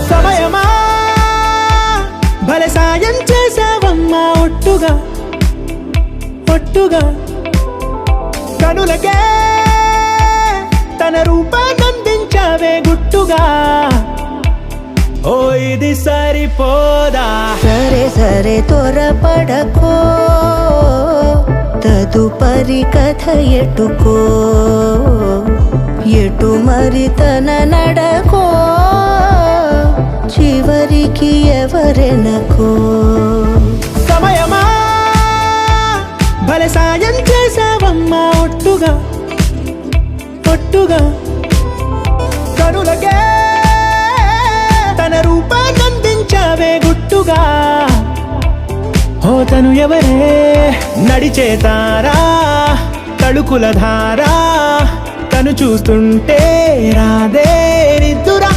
సమయమా భలే సాయం చేసావమ్మా ఒట్టుగా ఒట్టుగా కనులకే తన రూపాన్నందించావే గుట్టుగా ఓ ఇది సరిపోదా సరే సరే త్వరపడకో తదుపరి కథ ఎటుకో ఎటు మరి తన నడకో చివరికి ఎవరెనకో సమయమా భలే సాయం చేసావమ్మా ఒట్టుగా ఒట్టుగా కనులకే తన రూపాన్నందించావే గుట్టుగా ఓ తను ఎవరే నడిచే తారా తళుకుల ధారా తను చూస్తుంటే రాదే నిద్దురా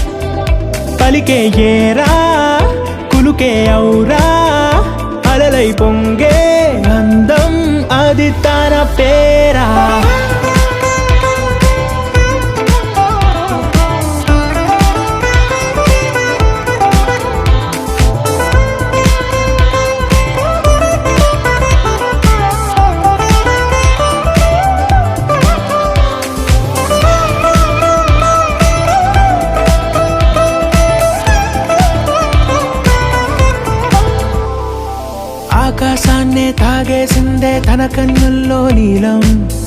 పలికే ఏరా కులుకే ఔరా అలలై పొంగే అందం అది తన పేరా ఆకాశాన్నే తాగేసిందే తన కన్నుల్లో నీలం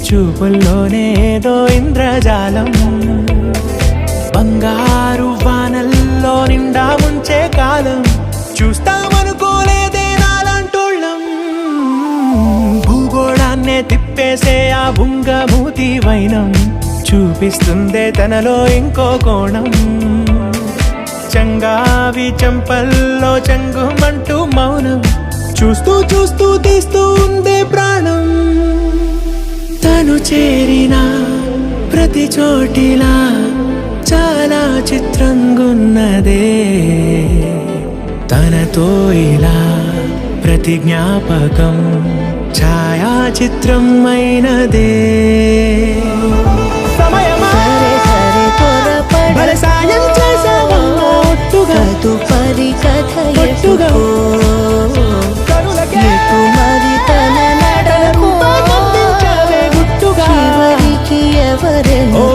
చూపుల్లోనే ఏదో ఇంద్రజాలం బంగారు వానల్లో నిండా ముంచే కాలం చూస్తామనుకోలేదే నాలాంటోళ్ళం భూగోళాన్నే తిప్పేసే ఆ బుంగమూతి వైనం చూపిస్తుందే తనలో ఇంకో కోణం చంగావి చంపల్లో చంగుమంటూ మౌనం చూస్తూ చూస్తూ తీస్తూ ఉందే ప్రాణం తను చేరిన ప్రతి చోటిలా చాలా చిత్రంగున్నదే తనతో ఇలా ప్రతి జ్ఞాపకం ఛాయాచిత్రం అయినదే సమయమా సరే త్వరపడకో భలే సాయం చేసావమ్మా ఒట్టుగా తదుపరి కథ ఒట్టుగా ఎటుకో ఎటు మరి తన నడకో రూపాన్నందించావే గుట్టుగా చివరికి ఎవరెనకో